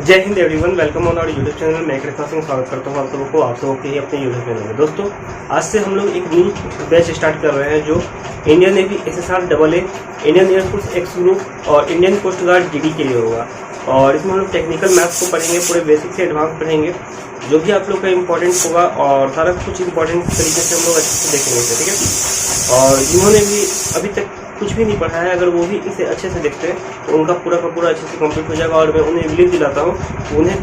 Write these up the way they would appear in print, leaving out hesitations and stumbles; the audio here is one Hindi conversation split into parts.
जय हिंद everyone, welcome on our YouTube channel. मैं कृष्णा सिंह स्वागत करता हूँ आप सबों के ही अपने यूट्यूब चैनल में। दोस्तों, आज से हम लोग एक न्यू बैच स्टार्ट कर रहे हैं जो Indian navy SSR AA, Indian air force x group और इंडियन कोस्ट गार्ड DD के लिए होगा। और इसमें हम लोग टेक्निकल मैथ्स को पढ़ेंगे, पूरे बेसिक से एडवांस पढ़ेंगे, जो भी आप लोग का इंपॉर्टेंट होगा और सारा कुछ इंपॉर्टेंट तरीके से हम लोग अच्छे से देखेंगे, ठीक है। और जिन्होंने भी अभी तक कुछ भी नहीं पढ़ा है, अगर वो भी इसे अच्छे से देखते हैं तो उनका पूरा का पूरा अच्छे से कंप्लीट हो जाएगा। और मैं उन्हें बिलीव दिलाता हूँ, उन्हें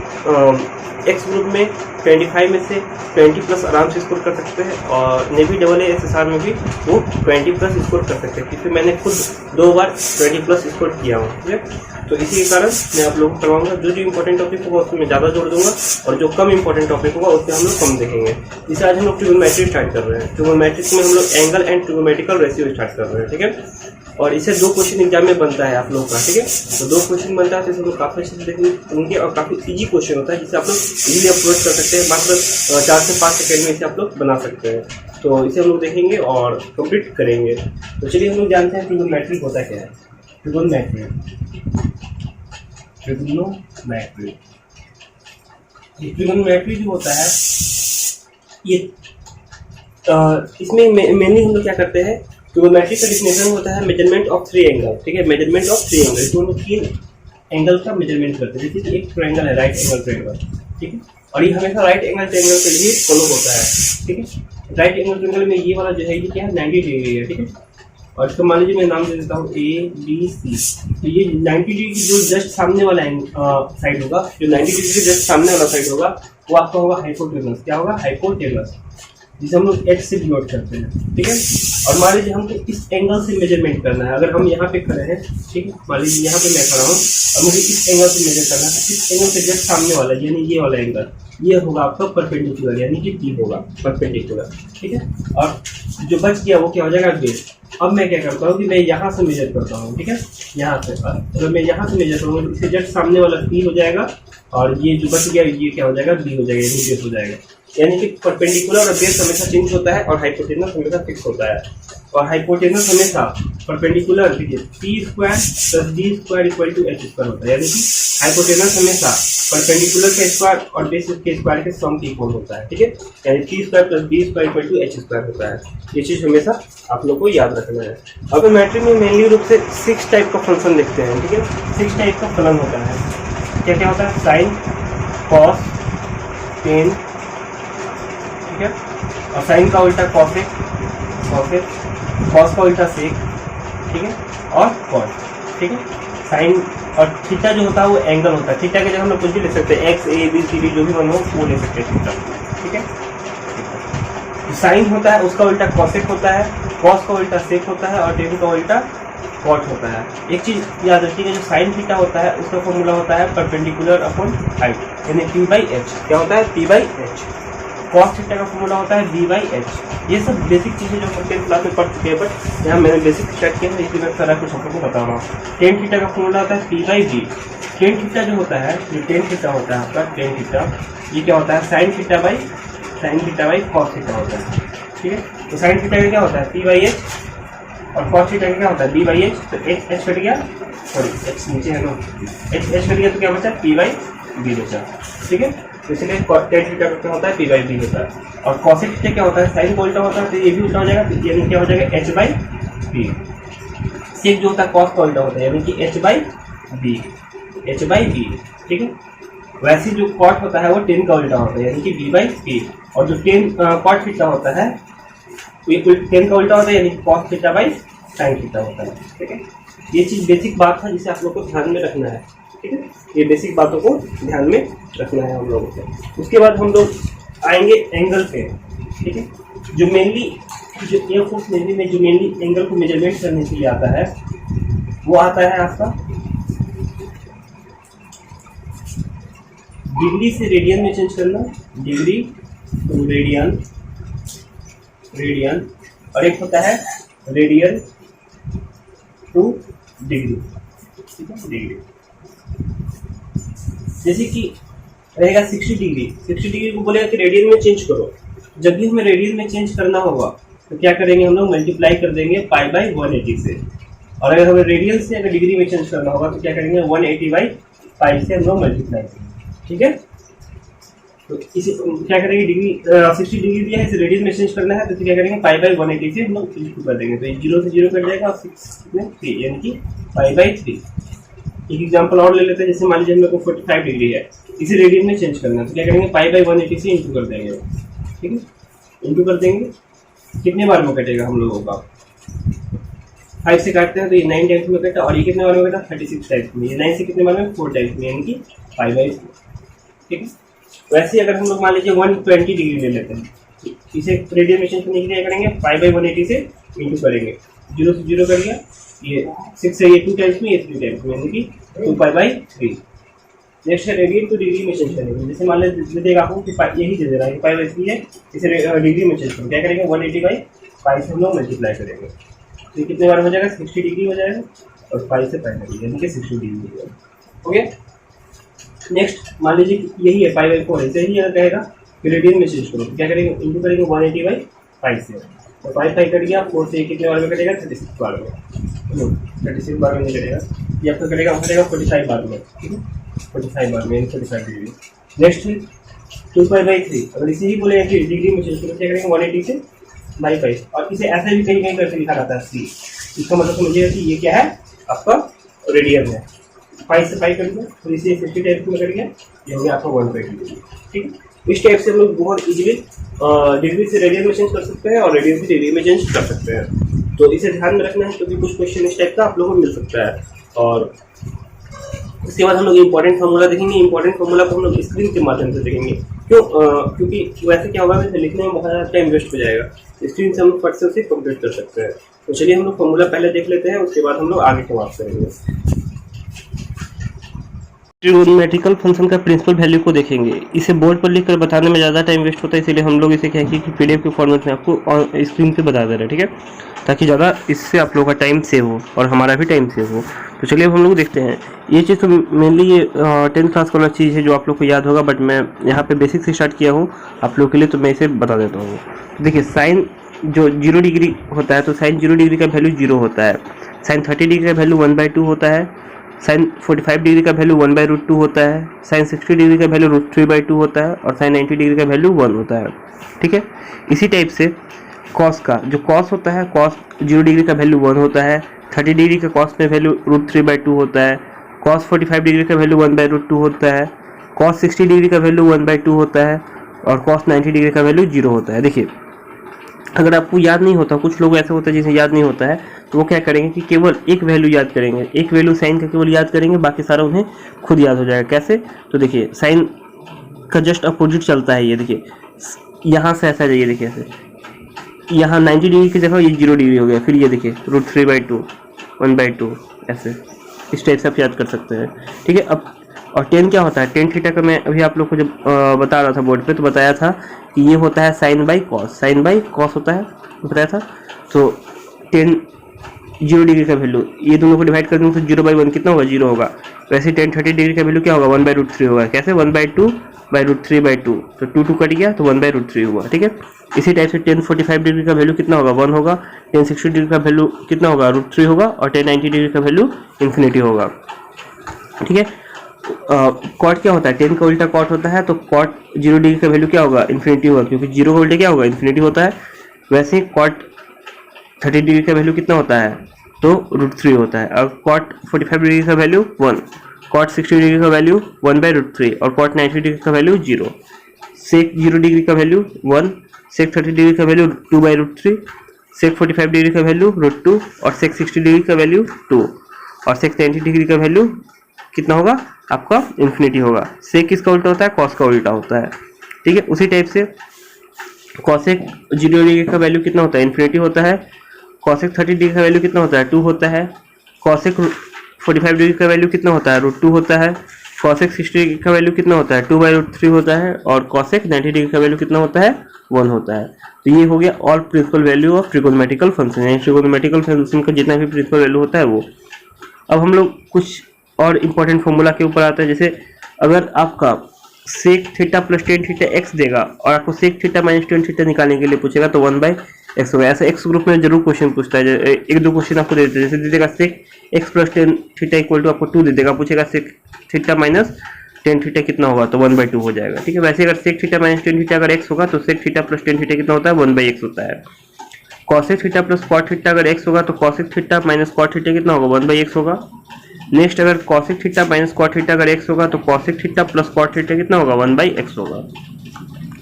एक्स ग्रुप में 25 में से 20+ आराम से स्कोर कर सकते हैं और नेवी AA SSR में भी वो 20+ स्कोर कर सकते हैं, क्योंकि मैंने खुद 2 बार 20+ स्कोर किया हूँ, ठीक है। तो इसी के कारण मैं आप लोगों को करवाऊंगा। जो इंपॉर्टेंट टॉपिक होगा उसमें ज़्यादा जोड़ दूंगा और जो कम इंपॉर्टेंट टॉपिक होगा उससे हम लोग कम देखेंगे। इसे आज हम लोग ट्रिगोनोमेट्री स्टार्ट कर रहे हैं। ट्रिगोनोमेट्री में हम लोग angle and trigonometrical ratio start कर रहे हैं, ठीक है। और इसे 2 क्वेश्चन एग्जाम में बनता है आप लोग का, ठीक है। तो 2 क्वेश्चन बनता है, तो इसे लोग काफ़ी अच्छे से देखेंगे और काफ़ी इजी क्वेश्चन होता है, जिसे आप लोग इजीली अप्रोच कर सकते हैं। मात्र 4 से 5 सेकेंड में इसे आप लोग बना सकते हैं। तो इसे हम लोग देखेंगे और कंप्लीट करेंगे। तो चलिए हम लोग जानते हैं ट्रिगोनोमेट्री होता क्या है। ट्रिगोनोमेट्री जो होता है ये इसमें मेनली हम लोग क्या करते हैं, ट्रिगोनोमेट्री का डिफिनेशन होता है मेजरमेंट ऑफ 3 एंगल, ठीक है। मेजरमेंट ऑफ 3 एंगल, इसमें हम लोग 3 एंगल का मेजरमेंट करते हैं। जैसे एक ट्रायंगल है, राइट एंगल ट्रायंगल, ठीक है। और ये हमेशा राइट एंगल ट्रायंगल के लिए फॉलो होता है, ठीक है। राइट एंगल ट्रायंगल में ये वाला जो है ये क्या है, 90 डिग्री है, ठीक है। और इसको मान लीजिए मैं नाम दे देता हूँ ABC। तो ये 90 डिग्री की जो जस्ट सामने वाला साइड होगा, जो 90 डिग्री के जस्ट सामने वाला साइड होगा, वो आपका होगा हाइपोटेनस। क्या होगा? हाइपोटेनस, जिसे हम लोग H से डिनोट करते हैं, ठीक है। और मान लीजिए हमको इस एंगल से मेजरमेंट करना है। अगर हम यहाँ पे खड़े हैं, ठीक है, मान लीजिए यहाँ पे मैं खड़ा हूँ और मुझे इस एंगल से मेजर करना है। इस एंगल से जस्ट सामने वाला यानी ये वाला एंगल, ये होगा आपका परपेंडिकुलर, यानी कि P होगा परपेंडिकुलर, ठीक है। और जो बच गया वो क्या हो जाएगा? बेस। अब मैं क्या करता हूँ कि मैं यहाँ से मेजर करता हूँ, ठीक है, यहाँ से। अगर मैं यहाँ से मेजर करूँगा, इससे जस्ट सामने वाला P हो जाएगा और ये जो बच गया ये क्या हो जाएगा? B हो जाएगा, यानी बेस हो जाएगा। यानी कि परपेंडिकुलर और बेस हमेशा चेंज होता है और हाइपोटेनस हमेशा फिक्स होता है। और हाइपोटेनस हमेशा परपेंडिकुलर, देखिए, P² + D² = H² होता है। यानी कि हाइपोटेनस हमेशा परपेंडिकुलर के स्क्वायर और बेस के स्क्वायर के सम के इक्वल होता है, ठीक है। यानी P² + D² = H² होता है। ये चीज हमेशा आप लोग को याद रखना है। अब मैट्रिक में मेनली रूप से 6 टाइप का फंक्शन लिखते हैं, ठीक है। 6 टाइप का फलन होता है। क्या क्या होता है? साइन, कॉस, टेन, ठीक है। और साइन का उल्टा कॉसेक, कॉस का उल्टा सेक, ठीक है, और कॉस, ठीक है। साइन और थीटा जो होता है वो एंगल होता है। थीटा के जगह हम लोग कुछ भी ले सकते हैं, X, A, B, C, D जो भी मन हो वो ले सकते हैं थीटा, ठीक है। साइन होता है उसका उल्टा कॉसेक होता है, कॉस का उल्टा सेक होता है और टेन का उल्टा कॉट होता है। एक चीज याद रखिएगा, जो साइन थीटा होता है उसका फॉर्मूला होता है परपेंडिकुलर अपॉन हाइट, यानी P/H। क्या होता है? P/H। कॉस थीटा का फॉर्मूला होता है B/H। ये सब बेसिक चीजें जो हम 10th क्लास में पढ़ चुके हैं, बट यहाँ मैंने बेसिक स्टार्ट किया है, इसलिए मैं सारा कुछ आप लोगों को बता रहा हूँ। टेन थीटा का फॉर्मूला होता है P/B। टेन थीटा जो होता है, जो टेन थीटा होता है आपका, टेन थीटा, ये क्या होता है? Sine theta by cos theta होता है, ठीक है। तो साइन थीटा का क्या होता है? P/H और कॉस थीटा का क्या होता है? B/H। तो H कट गया, सॉरी H नीचे है ना, H कट गया तो क्या बचा? P/B बचा, ठीक है। तो इसलिए टेन थीटा क्या होता है? P/B होता है। और कॉसेक थीटा क्या होता है? साइन को उल्टा होता है, तो ये भी उल्टा हो जाएगा, यानी क्या हो जाएगा? H/B। सेक जो होता है कॉस का उल्टा होता है, यानी कि H/B, ठीक है। वैसे जो कॉट होता है वो टेन का उल्टा होता है, यानी कि B/P। और जो टेन कॉट थीटा होता है वो टेन का उल्टा होता है, यानी कि cos theta by sine theta होता है, ठीक है। ये चीज बेसिक बात है जिसे आप लोग को ध्यान में रखना है, ठीक है। ये बेसिक बातों को ध्यान में रखना है हम लोगों को। उसके बाद हम लोग आएंगे एंगल पे, ठीक है। जो मेनली जो एयरफोर्स नेवी में जो मेनली एंगल को मेजरमेंट करने के लिए आता है वो आता है आपका डिग्री से रेडियन में चेंज करना, डिग्री टू रेडियन, और एक होता है रेडियन टू डिग्री, ठीक है, डिग्री। जैसे कि रहेगा 60 डिग्री को बोलेगा कि रेडियन में चेंज करो। जब भी हमें रेडियन में चेंज करना होगा तो क्या करेंगे हम लोग? मल्टीप्लाई कर देंगे π/180 से। और अगर हमें रेडियन से अगर डिग्री में चेंज करना होगा तो क्या करेंगे? 180/π से हम लोग मल्टीप्लाई करेंगे। ठीक है। तो इसे क्या करेंगे, डिग्री 60 डिग्री दिया है, इसे रेडियन में चेंज करना है, तो क्या करेंगे पाई बाई 180 से हम लोग इंटू कर देंगे, तो ये 0 से 0 कट जाएगा और 6 कितने 3, यानी कि पाई बाई 3। एक एग्जांपल और ले लेते हैं, जैसे मान लीजिए मेरे को 45 डिग्री है, इसे रेडियन में चेंज करना है, तो क्या करेंगे पाई बाई 180 से इंटू कर देंगे, ठीक है। इंटू कर देंगे, कितने बार में कटेगा हम लोगों का, 5 से काटते हैं तो ये 9 टाइम्स में कटा, और ये कितने बार में कटा 36 टाइम्स में, ये 9 से कितने बार में 4 टाइम्स में, यानी कि पाई बाई 4, ठीक है। वैसे अगर हम लोग मान लीजिए 120 डिग्री ले लेते हैं, इसे रेडियन में चेंज करने के लिए करेंगे पाई बाई 180 से इंटू करेंगे, 0 से 0 कर दिया, ये 6 है, ये 2 टाइम्स में, ये 3 टाइम्स में, यानी कि 2 पाई बाई 3। नेक्स्ट है रेडियन टू डिग्री में चेंज करेंगे, जैसे मान लीजिए देगा आपको कि यही दे दे रहा है पाई बाई 3 है, इसे डिग्री में चेंज करेंगे, क्या करेंगे 180 बाई पाई से हम लोग मल्टीप्लाई करेंगे, तो कितने बार हो जाएगा 60 डिग्री हो जाएगा, और पाई से पाई लगेगा, यानी कि 60 डिग्री हो जाएगा। ओके, नेक्स्ट मान लीजिए यही है पाई बाई 4 है, यही अगर कहेगा कि रेडियन में चेंज करो, क्या करेंगे इंटू करेंगे 180 बाई पाई से, तो पाई पाई कट गया, 4 से कितने बार में कटेगा 36 बार में, 36 बार में नहीं कटेगा, ये आपका कटेगा 45 बार में, ठीक है, 45 बार में 45 डिग्री। नेक्स्ट है 2 पाई बाई 3, अगर इसे ही बोलेगा कि डिग्री में चेंज करो, क्या करेंगे 180 से बाई पाई, और इसे ऐसे भी कहीं कहीं करके लिखा जाता है सी, इसका मतलब समझिएगा कि ये क्या है आपका रेडियन है, पाई से पाई कर दिया, तो इसे 50 टाइप में कर दिया, ये हो गया आपका 120 डिग्री, ठीक है। इस टाइप से हम लोग बहुत इजीली डिग्री से रेडियन में चेंज कर सकते हैं और रेडियन से डिग्री में चेंज कर सकते हैं, तो इसे ध्यान में रखना है, क्योंकि कुछ क्वेश्चन इस टाइप का आप लोगों को मिल सकता है। और उसके बाद हम लोग इंपॉर्टेंट फार्मूला देखेंगे, इंपॉर्टेंट फार्मूला को हम लोग स्क्रीन के माध्यम से देखेंगे, क्यों क्योंकि वैसे क्या होगा, वैसे लिखने में बहुत ज़्यादा टाइम वेस्ट हो जाएगा, स्क्रीन से हम लोग फट से उसे कंप्लीट कर सकते हैं। तो चलिए हम लोग फार्मूला पहले देख लेते हैं, उसके बाद हम लोग आगे की बात करेंगे। ट्रिगोनोमेट्रिकल फंक्शन का प्रिंसिपल वैल्यू को देखेंगे, इसे बोर्ड पर लिखकर बताने में ज़्यादा टाइम वेस्ट होता है, इसीलिए हम लोग इसे कहेंगे कि पीडीएफ के फॉर्मेट में आपको स्क्रीन पे बता दे रहे हैं, ठीक है, ताकि ज़्यादा इससे आप लोगों का टाइम सेव हो और हमारा भी टाइम सेव हो। तो चलिए अब हम लोग देखते हैं, ये चीज़ तो मेनली ये 10th क्लास वाला चीज़ है जो आप लोग को याद होगा, बट मैं यहाँ पे बेसिक से स्टार्ट किया हूँ आप लोग के लिए, तो मैं इसे बता देता हूँ। देखिए साइन जो 0 डिग्री होता है, तो साइन 0 डिग्री का वैल्यू 0 होता है, साइन 30 डिग्री का वैल्यू 1/2 होता है, साइन 45 डिग्री का वैल्यू 1/√2 होता है, साइन 60 डिग्री का वैल्यू √3/2 होता है, और साइन 90 डिग्री का वैल्यू 1 होता है, ठीक है। इसी टाइप से कॉस का जो कॉस होता है, कॉस 0 डिग्री का वैल्यू 1 होता है, 30 डिग्री का कॉस में वैल्यू √3/2 होता है, कॉस 45 डिग्री का वैल्यू 1/√2 होता है, कॉस 60 डिग्री का वैल्यू 1/2 होता है, और कॉस 90 डिग्री का वैल्यू 0 होता है। देखिए अगर आपको याद नहीं होता, कुछ लोग ऐसे होते हैं जिसे याद नहीं होता है, तो वो क्या करेंगे कि केवल एक वैल्यू याद करेंगे, एक वैल्यू साइन का केवल याद करेंगे, बाकी सारा उन्हें खुद याद हो जाएगा। कैसे, तो देखिए साइन का जस्ट अपोजिट चलता है, ये देखिए यहाँ से ऐसा जाइए, देखिए ऐसे यहाँ 90 डिग्री की जगह ये 0 डिग्री हो गया, फिर ये देखिए √3/2 1/2, ऐसे इस टाइप से आप याद कर सकते हैं, ठीक है। अब और टेन क्या होता है, टेन थीटा का मैं अभी आप लोग को जब बता रहा था बोर्ड पे, तो बताया था कि ये होता है sine by cos, sine by cos होता है, बताया था। तो टेन 0 डिग्री का वैल्यू, ये दोनों को डिवाइड कर दूँगा तो 0/1 कितना होगा, 0 होगा। वैसे टेन 30 डिग्री का वैल्यू क्या होगा, 1/√3 होगा। कैसे, 1/2/√3/2, तो 2 कट गया तो 1/√3 हुआ, ठीक है। इसी टाइप से टेन 45 डिग्री का वैल्यू कितना होगा, 1 होगा। टेन 60 डिग्री का वैल्यू कितना होगा, √3 होगा। और टेन 90 डिग्री का वैल्यू इन्फिनिटी होगा, ठीक है। कॉट क्या होता है, टेन का उल्टा कॉट होता है, तो कॉट 0 डिग्री का वैल्यू क्या होगा, इन्फिनिटी होगा, क्योंकि 0 का उल्टा क्या होगा, इन्फिनिटी होता है। वैसे ही कॉट 30 डिग्री का वैल्यू कितना होता है, तो √3 होता है। और कॉट 45 डिग्री का वैल्यू 1, कॉट 60 डिग्री का वैल्यू 1/√3, और कॉट 90 डिग्री का वैल्यू 0। सेक 0 डिग्री का वैल्यू 1, सेक 30 डिग्री का वैल्यू 2/√3, सेक 45 डिग्री का वैल्यू √2, और सेक 60 डिग्री का वैल्यू 2, और सेक 90 डिग्री का वैल्यू कितना होगा आपका, इन्फिनिटी होगा। सेक किसका उल्टा होता है, कॉस का उल्टा होता है, ठीक है। उसी टाइप से कॉसेक 0 डिग्री का वैल्यू कितना होता है, इन्फिनिटी होता है। कॉसेक 30 डिग्री का वैल्यू कितना होता है, 2 होता है। कॉसेक 45 डिग्री का वैल्यू कितना होता है, √2 होता है। कॉसेक 60 डिग्री का वैल्यू कितना होता है, 2/√3 होता है। और कॉसेक 90 डिग्री का वैल्यू कितना होता है, 1 होता है। तो ये हो गया all principal value of trigonometrical function, यानी ट्रिगोनोमेट्रिकल फंक्शन का जितना भी प्रिंसिपल वैल्यू होता है वो। अब हम लोग कुछ और इम्पोर्टेंट फॉर्मूला के ऊपर आता है, जैसे अगर आपका sec theta plus tan theta x देगा और आपको sec theta minus tan theta निकालने के लिए पूछेगा, तो 1/x होगा। ऐसा एक्स ग्रुप में जरूर क्वेश्चन पूछता है, एक दो क्वेश्चन आपको दे देते हैं, जैसे दे देगा sec x plus tan theta equal to आपको 2 दे देगा, पूछेगा sec theta minus tan theta कितना होगा, तो 1/2 हो जाएगा। ठीक है, वैसे अगर sec theta minus tan theta अगर x होगा तो sec theta plus tan theta कितना होता है, 1/x होता है। Cosec theta plus cot theta अगर x होगा तो cosec theta minus cot theta कितना होगा, 1/x होगा। नेक्स्ट अगर cosec theta minus cot theta अगर x होगा तो cosec theta plus cot theta कितना होगा, 1/x होगा।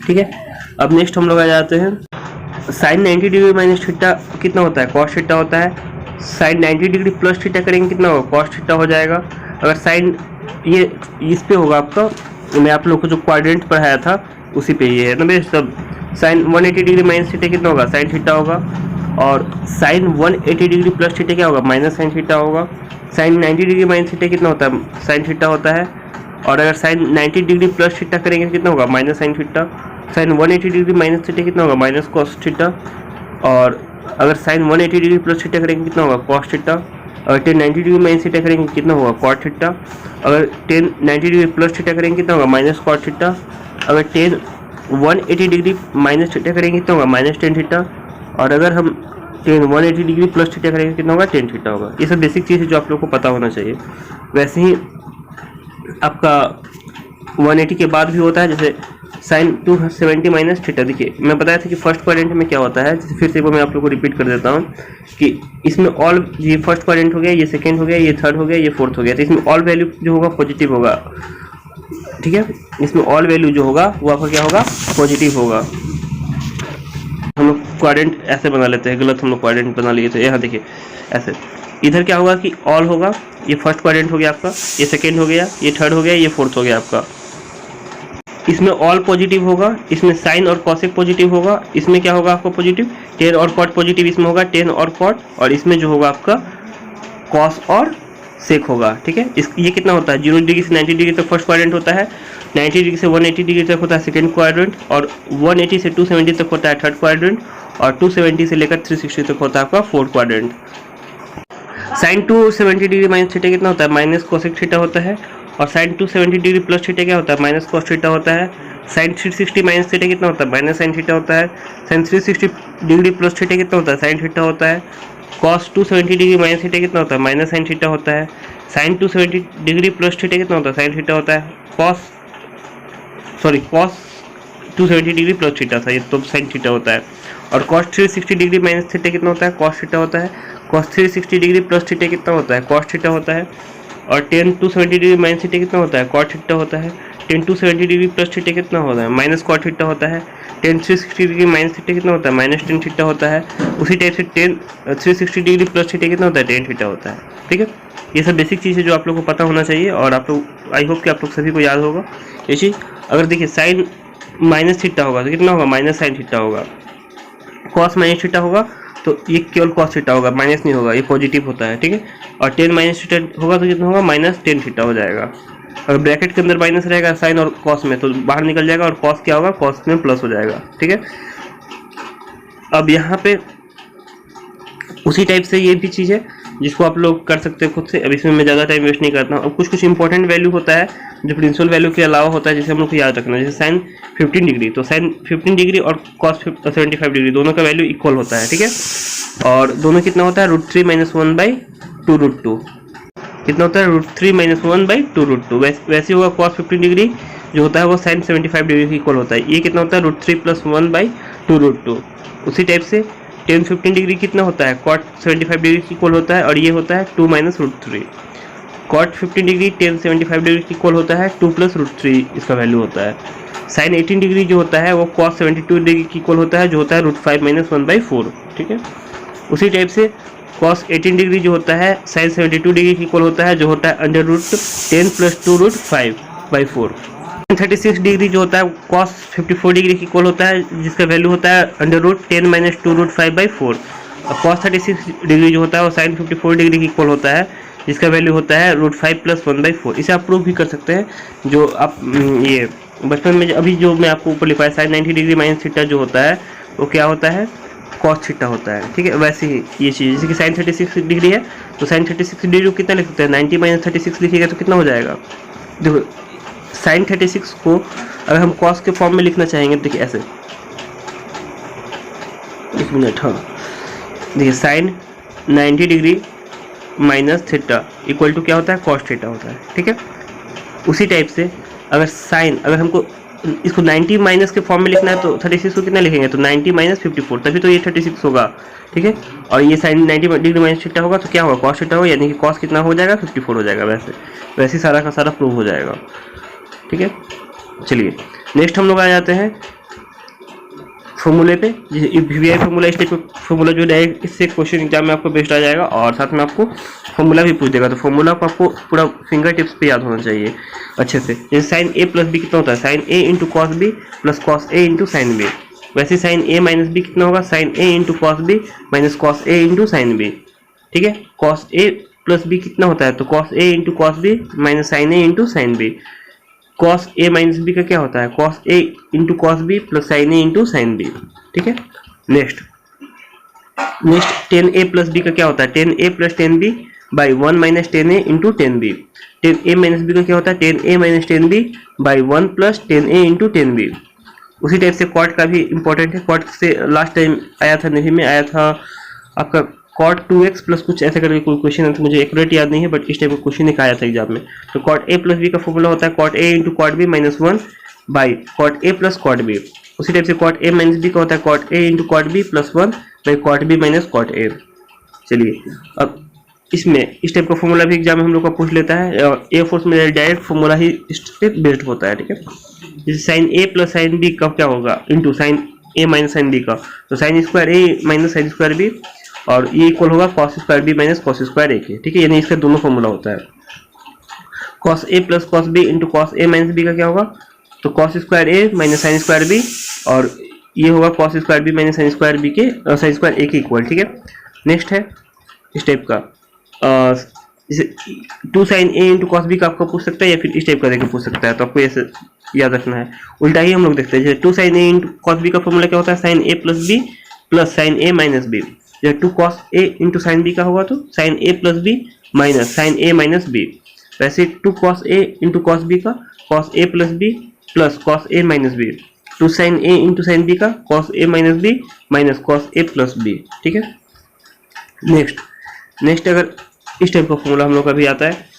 ठीक है, अब नेक्स्ट हम लोग आ जाते हैं साइन 90 डिग्री माइनस थीटा कितना होता है, कॉस थीटा होता है। साइन 90 डिग्री प्लस थीटा करेंगे कितना होगा, कॉस थीटा हो जाएगा। अगर साइन ये इस पे होगा आपका, मैं आप लोग को जो क्वाड्रेंट पढ़ाया था उसी पे ये है ना बेस्ट। सब साइन 180 डिग्री माइनस थीटा कितना होगा, साइन थीटा होगा। और साइन 180 डिग्री प्लस थीटा क्या होगा, माइनस साइन थीटा होगा। साइन 90 डिग्री माइनस थीटा कितना होता है, साइन थीटा होता है। और अगर साइन 90 डिग्री प्लस थीटा करेंगे कितना होगा, minus sine theta. Sine 180 degree minus theta कितना होगा, माइनस कॉस थीटा। और अगर साइन 180 डिग्री प्लस थीटा करेंगे कितना होगा, कॉस थीटा। अगर टेन 90 डिग्री माइनस थीटा करेंगे कितना होगा, कॉट थीटा। अगर टेन 90 डिग्री प्लस थीटा करेंगे कितना होगा, माइनस कॉट थीटा। अगर टेन 180 डिग्री माइनस थीटा करेंगे कितना होगा, माइनस टेन थीटा। और अगर हम टेन 180 डिग्री प्लस थीटा करेंगे कितना होगा, टेन थीटा होगा। ये सब बेसिक चीज़ है जो आप लोग को पता होना चाहिए। वैसे ही आपका 180 के बाद भी होता है, जैसे साइन 270 माइनस थीटा। देखिए मैं बताया था कि फर्स्ट क्वाड्रेंट में क्या होता है, जैसे फिर से वो मैं आप लोग को रिपीट कर देता हूँ कि इसमें ऑल, ये फर्स्ट क्वाड्रेंट हो गया, ये सेकंड हो गया, ये थर्ड हो गया, ये फोर्थ हो गया। तो इसमें ऑल वैल्यू जो होगा पॉजिटिव होगा। ठीक है, इसमें ऑल वैल्यू जो होगा वो आपका क्या होगा, पॉजिटिव होगा। हम लोग क्वाड्रेंट ऐसे बना लेते हैं, गलत हम लोग क्वाड्रेंट बना लिए थे। यहाँ देखिए ऐसे, इधर क्या होगा कि ऑल होगा, ये फर्स्ट क्वाड्रेंट हो गया आपका, ये सेकेंड हो गया, ये थर्ड हो गया, ये फोर्थ हो गया आपका। इसमें ऑल पॉजिटिव होगा, इसमें साइन और कॉसेक पॉजिटिव होगा। इसमें क्या होगा आपका पॉजिटिव, टेन और कॉट पॉजिटिव इसमें होगा, टेन और कॉट। और इसमें जो होगा आपका कॉस और सेक होगा। ठीक है, इस ये कितना होता है, 0 डिग्री से 90 डिग्री तक फर्स्ट क्वाड्रेंट होता है, 90 डिग्री से 180 डिग्री तक होता है सेकेंड क्वाड्रेंट, और 180 से 270 तक होता है थर्ड क्वाड्रेंट, और 270 से लेकर 360 तक होता है आपका fourth quadrant. Sine 270 degree minus theta कितना होता है, माइनस कोसेक थीटा होता है। और साइन 270 डिग्री प्लस थीटा क्या होता है, माइनस कॉस थीटा होता है। साइन 360 माइनस थीटा कितना होता है, माइनस साइन थीटा होता है। साइन 360 डिग्री प्लस थीटा कितना होता है, साइन थीटा होता है। कॉस 270 डिग्री माइनस थीटा कितना होता है, माइनस साइन थीटा होता है। साइन 270 डिग्री प्लस थीटा कितना होता है, साइन थीटा होता है। कॉस 270 डिग्री प्लस थीटा था, ये तो साइन थीटा होता है। और कॉस 360 डिग्री माइनस थीटा कितना होता है, कॉस थीटा होता है। कॉस 360 डिग्री प्लस थीटा कितना होता है, कॉस थीटा होता है। और टेन 270 डिग्री माइनस थीटा कितना होता है, कॉट थीटा होता है। टेन 270 डिग्री प्लस थीटा कितना होता है, माइनस कॉट थीटा होता है। टेन 360 डिग्री माइनस थीटा कितना होता है, माइनस टेन थीटा होता है। उसी टाइप से टेन 360 डिग्री प्लस थीटा कितना होता है, टेन थीटा होता है। ठीक है, ये सब बेसिक चीज़ है जो आप लोग को पता होना चाहिए, और आप लोग, आई होप कि आप लोग सभी को याद होगा ये चीज़। अगर देखिए साइन माइनस थीटा होगा तो कितना होगा, माइनस साइन थीटा होगा। कॉस माइनस थीटा होगा तो ये केवल कॉस थीटा होगा, माइनस नहीं होगा, ये पॉजिटिव होता है। ठीक है, और टेन माइनस थीटा होगा तो कितना होगा, माइनस टेन थीटा हो जाएगा। अगर ब्रैकेट के अंदर माइनस रहेगा साइन और कॉस में तो बाहर निकल जाएगा, और कॉस क्या होगा, कॉस में प्लस हो जाएगा। ठीक है, अब यहाँ पे उसी टाइप से ये भी चीज़ है जिसको आप लोग कर सकते हैं खुद से। अब इसमें मैं ज़्यादा टाइम वेस्ट नहीं करता हूँ। अब कुछ इंपॉर्टेंट वैल्यू होता है जो प्रिंसिपल वैल्यू के अलावा होता है, जिसे हम लोग को याद रखना है। जैसे साइन 15 डिग्री, तो साइन 15 डिग्री और कॉस 75 डिग्री दोनों का वैल्यू इक्वल होता है। ठीक है, और दोनों कितना होता है, √3 - 1/2 √2 कितना होता है, √3 - 1/2 √2। वैसे होगा कॉस 15 डिग्री जो होता है वो साइन 75 डिग्री के इक्वल होता है। ये कितना होता है, √3 + 1/2 √2। उसी टाइप से टेन 15 डिग्री कितना होता है, कॉट 75 डिग्री के इक्वल होता है, और ये होता है 2 - √3। कॉट 15 डिग्री टेन 75 डिग्री के इक्वल होता है, 2 + √3 इसका वैल्यू होता है। साइन 18 डिग्री जो होता है वो कॉस 72 डिग्री के इक्वल होता है, जो होता है √5 - 1/4। ठीक है, उसी टाइप से कॉस 18 डिग्री जो होता है साइन 72 डिग्री के इक्वल होता है, जो होता है √10 + 2 √5/4। 36 डिग्री जो होता है कॉस 54 डिग्री के इक्वल होता है, जिसका वैल्यू होता है √10 - 2 √5/4। और कॉस 36 डिग्री जो होता है वो साइन 54 डिग्री के इक्वल होता है, जिसका वैल्यू होता है √5 + 1/4। इसे आप प्रूव भी कर सकते हैं, जो आप ये बचपन में अभी जो मैं आपको ऊपर लिखा है साइन 90 डिग्री माइनस थीटा जो होता है वो क्या होता है, कॉस थीटा होता है। ठीक है, वैसे ही ये चीज़ जैसे कि साइन 36 डिग्री है तो साइन 36 डिग्री को कितना लिख सकते हैं, 90 - 36 लिखिएगा तो कितना हो जाएगा। देखो साइन 36 को अगर हम कॉस के फॉर्म में लिखना चाहेंगे, देखिए ऐसे, एक मिनट, हाँ देखिए sine 90 degree minus theta equal to क्या होता है, कॉस थीटा होता है। ठीक है, उसी टाइप से अगर साइन, अगर हमको इसको 90 माइनस के फॉर्म में लिखना है तो 36 को कितना लिखेंगे, तो 90 माइनस 54, तभी तो ये 36 होगा, ठीक है। और ये साइन 90 डिग्री माइनस थीटा होगा तो क्या होगा, कॉस थीटा होगा, यानी कि कॉस कितना हो जाएगा, 54 हो जाएगा। वैसे सारा का सारा प्रूव हो जाएगा, ठीक है। चलिए नेक्स्ट हम लोग आ जाते हैं फॉर्मूले पे। वीवीआई फॉर्मूला, इस टाइप का फॉर्मूला जो डायरेक्ट इससे क्वेश्चन एग्जाम में आपको बेस्ट आ जाएगा, और साथ में आपको फॉर्मूला भी पूछ देगा, तो फॉर्मूला को आपको पूरा फिंगर टिप्स पे याद होना चाहिए अच्छे से। जैसे साइन ए प्लस बी कितना होता है, sine A into cos B plus cos A into sine B. वैसे साइन ए माइनस बी कितना होगा, sine A into cos B minus cos A into sine B, ठीक है। कॉस ए प्लस बी कितना होता है, तो cos A into cos B minus sine A into sine B. Cos A minus B का क्या होता है, cos A into cos B plus sine A into sine B, ठीक है। Next tan A plus B का क्या होता है, tan A plus tan B by 1 minus tan A into tan B. Tan A minus B का क्या होता है, tan A minus ten B by 1 plus tan A into tan B. उसी टाइप से कॉट का भी इंपॉर्टेंट है। कॉट से लास्ट टाइम आया था, नेवी में आया था आपका कॉट 2x प्लस कुछ ऐसे करके कोई क्वेश्चन है, तो मुझे एक्यूरेट याद नहीं है, बट इस टाइप का क्वेश्चन एक आया था एग्जाम में। तो कॉट ए प्लस बी का फॉर्मूला होता है cot A into cot B minus 1 by cot A plus cot B. उसी टाइप से कॉट ए माइनस बी का होता है cot A into cot B plus 1 by cot B minus cot A. चलिए अब इसमें इस टाइप का फॉर्मूला भी एग्जाम में हम लोग का पूछ लेता है, और ए फोर्स में डायरेक्ट फॉर्मूला ही इस पे बेस्ड होता है, ठीक है। जैसे sine A plus sine B का क्या होगा, into sine A minus sine B का, तो sine square A minus sine square B, और ये इक्वल होगा cos square B minus cos square A के, ठीक है। यानी इसका दोनों फॉर्मूला होता है। Cos A plus cos B into cos A minus B का क्या होगा, तो cos square A minus sine square B, और ये होगा cos square B minus sine square B के साइन स्क्वायर ए के इक्वल, ठीक है। नेक्स्ट है इस टाइप का, जैसे 2 sine A into cos B का आपको पूछ सकता है, या फिर इस टाइप का देकर पूछ सकता है, तो आपको ऐसे याद रखना है। उल्टा ही हम लोग देखते हैं, जैसे 2 sine A into cos B का फॉर्मूला क्या होता है, sine A plus B plus sine A minus B. जब 2 cos A into sine B का होगा तो sign A plus B minus sine A minus B. वैसे 2 cos A into cos B का cos A plus B plus cos A minus B. 2 sine A into sine B का cos A minus B minus cos A plus B, ठीक है। नेक्स्ट अगर इस टाइप का फॉर्मूला हम लोग का भी आता है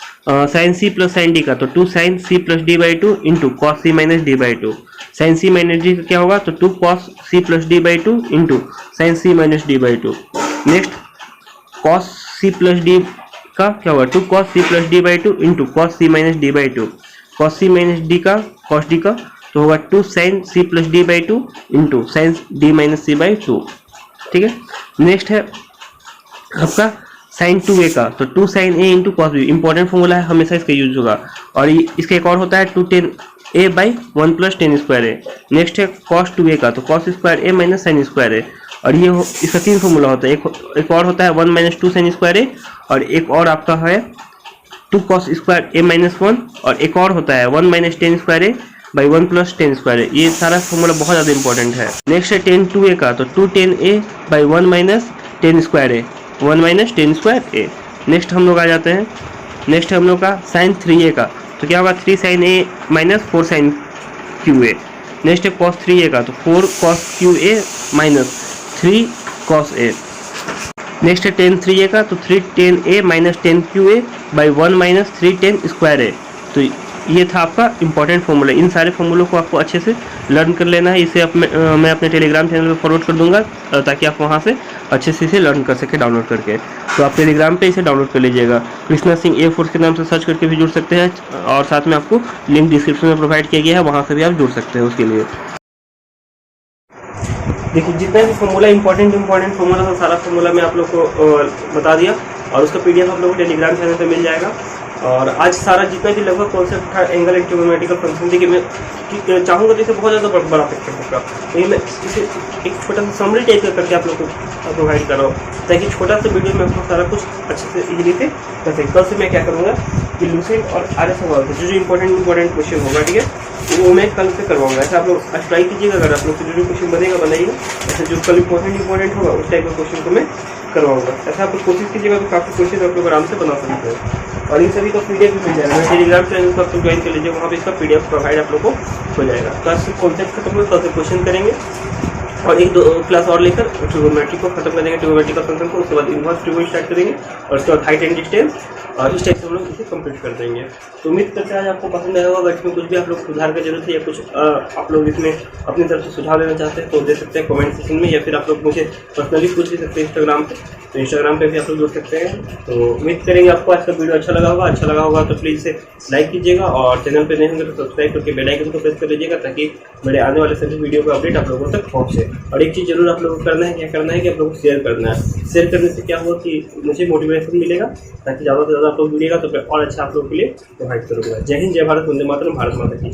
sine C plus sine D का, तो 2 sine C plus D by 2 into cos C minus D by 2। Sine C minus D का क्या होगा, तो 2 cos C plus D by 2 into sine C minus D by 2। Next cos C plus D का क्या होगा, 2 cos C plus D by 2 into cos C minus D by 2। Cos C minus D का कॉस डी का तो होगा 2 sine C plus D by 2 into sine D minus C by 2, ठीक है। नेक्स्ट है आपका साइन 2a का, तो 2 sine A into cos B. Important formula है, हमेशा इसका यूज होगा। और इसका एक और होता है 2 ten A by 1 plus tan square A. Next है कॉस 2a का, तो cos square A minus sine square ए। और ये इसका 3 फॉर्मूला होता है, एक और होता है 1 माइनस 2 साइन स्क्वायर ए, और एक और आपका है 2 कॉस स्क्वायर ए माइनस 1, और एक और होता है 1 minus tan square A by 1 plus tan square A. ये सारा फॉर्मूला बहुत ज़्यादा इंपॉर्टेंट है। नेक्स्ट है टेन 2a का, तो 2 ten A by 1 minus tan square A, 1 minus tan square A. Next हम लोग आ जाते हैं, नेक्स्ट है हम लोग का साइन 3a का, तो क्या होगा 3 sine A minus 4 sine cube A. Next है कॉस 3a का, तो 4 cos cube A minus 3 cos A. Next है टेन 3a का, तो 3 tan A minus tan cube A by 1 minus 3 tan square A. तो ये था आपका इंपॉर्टेंट फॉर्मूला। इन सारे फॉर्मूलों को आपको अच्छे से लर्न कर लेना है। इसे मैं अपने टेलीग्राम चैनल पर फॉरवर्ड कर दूंगा, ताकि आप वहाँ से अच्छे से इसे लर्न कर सके डाउनलोड करके। तो आप टेलीग्राम पे इसे डाउनलोड कर लीजिएगा। कृष्णा सिंह ए फोर्स के नाम से सर्च करके भी जुड़ सकते हैं, और साथ में आपको लिंक डिस्क्रिप्शन में प्रोवाइड किया गया है, वहाँ से भी आप जुड़ सकते हैं उसके लिए। देखिए जितना भी फॉर्मूला इंपॉर्टेंट फॉर्मूला था, सारा फॉर्मूला मैं आप लोग को बता दिया, और उसका पीडीएफ आप लोगों को टेलीग्राम चैनल पे मिल जाएगा। और आज सारा जितना भी लगभग कॉन्सेप्ट था एंगल एंड ट्रिग्नोमेट्रिकल फंक्शन, देखिए मैं चाहूँगा तो इसे बहुत ज़्यादा बड़ा पिक्चर होगा, तो मैं इसे एक छोटा सा समरी टाइप का करके आप लोग को प्रोवाइड कर रहा हूँ, ताकि छोटा सा वीडियो में आपको सारा कुछ अच्छे से इजीली से कर सकें। कल से मैं क्या करूँगा कि लूसेंट और आरएस सवाल से जो इंपॉर्टेंट क्वेश्चन होगा, ठीक है, वो मैं कल से करवाऊंगा। ऐसा आप लोग ट्राई कीजिएगा, अगर आप लोग जो क्वेश्चन बनेगा बनाइएगा, ऐसे जो कल इंपॉर्टेंट होगा उस टाइप का क्वेश्चन को मैं करवाऊंगा। ऐसा आप लोग कोशिश कीजिएगा, तो काफ़ी क्वेश्चन आप लोग आराम से बना सकते हैं। और इन सभी का पीडीएफ भी मिल जाएगा, टेलीग्राम चैनल को आप लोग ज्वाइन कर लीजिए, वहाँ पे इसका पीडीएफ प्रोवाइड आप लोग को हो जाएगा। तो आज कॉन्सेप्ट खत्म हुआ, कल से क्वेश्चन करेंगे, और 1-2 क्लास और लेकर ट्रिग्नोमेट्री को खत्म कर देंगे, ट्रिग्नोमेट्रिकल फंक्शन को। उसके बाद इनवर्स ट्रिग्नोमेट्री स्टार्ट करेंगे, और उसके बाद हाइट एंड डिस्टेंस, और इस टाइप से हम लोग इसे कंप्लीट कर देंगे। तो उम्मीद करते हैं आज आपको पसंद आया होगा। इसमें कुछ भी आप लोग सुधार की जरूरत है या कुछ आप लोग इसमें अपनी तरफ से सुझाव देना चाहते हैं तो दे सकते हैं कमेंट सेक्शन में, या फिर आप लोग मुझे पर्सनली पूछ भी सकते हैं इंस्टाग्राम पे। तो इंस्टाग्राम पे भी आप लोग जुड़ सकते हैं। तो उम्मीद करेंगे आपको आज का वीडियो अच्छा लगा होगा तो प्लीज़ इसे लाइक कीजिएगा, और चैनल पे नहीं होंगे तो सब्सक्राइब करके बेल आइकन को प्रेस कर लीजिएगा ताकि मेरे आने वाले सभी वीडियो का अपडेट आप लोगों तक पहुँचे। और एक चीज़ जरूर आप लोगों को करना है, क्या करना है कि आप लोगों को शेयर करना है। शेयर करने से क्या होगा कि मुझे मोटिवेशन मिलेगा, ताकि ज़्यादा से ज़्यादा आप लोग मिलेगा तो मैं और अच्छा आप लोगों के लिए प्रोवाइड करूँगा। जय हिंद, जय भारत, वंदे मातरम, भारत माता की।